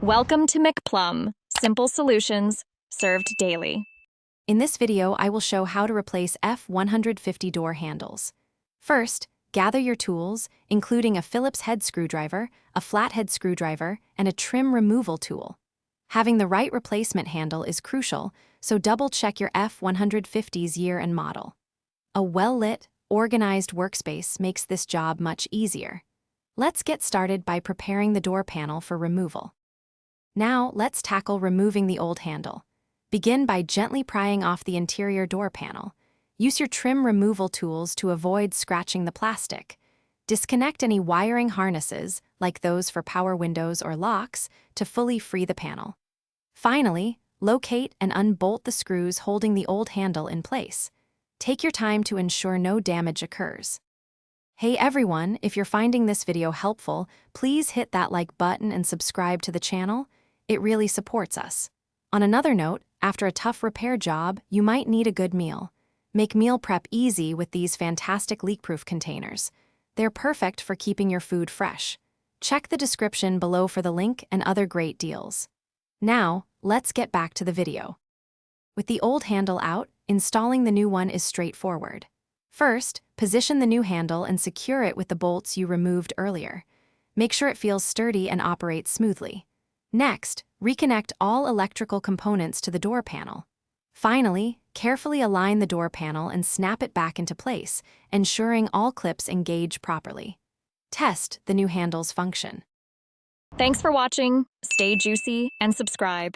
Welcome to McPlum, simple solutions served daily. In this video, I will show how to replace F150 door handles. First, gather your tools, including a Phillips head screwdriver, a flathead screwdriver, and a trim removal tool. Having the right replacement handle is crucial, so double-check your F150's year and model. A well-lit, organized workspace makes this job much easier. Let's get started by preparing the door panel for removal. Now, let's tackle removing the old handle. Begin by gently prying off the interior door panel. Use your trim removal tools to avoid scratching the plastic. Disconnect any wiring harnesses, like those for power windows or locks, to fully free the panel. Finally, locate and unbolt the screws holding the old handle in place. Take your time to ensure no damage occurs. Hey everyone, if you're finding this video helpful, please hit that like button and subscribe to the channel. It really supports us. On another note, after a tough repair job, you might need a good meal. Make meal prep easy with these fantastic leak-proof containers. They're perfect for keeping your food fresh. Check the description below for the link and other great deals. Now, let's get back to the video. With the old handle out, installing the new one is straightforward. First, position the new handle and secure it with the bolts you removed earlier. Make sure it feels sturdy and operates smoothly. Next, reconnect all electrical components to the door panel. Finally, carefully align the door panel and snap it back into place, ensuring all clips engage properly. Test the new handle's function. Thanks for watching. Stay juicy and subscribe.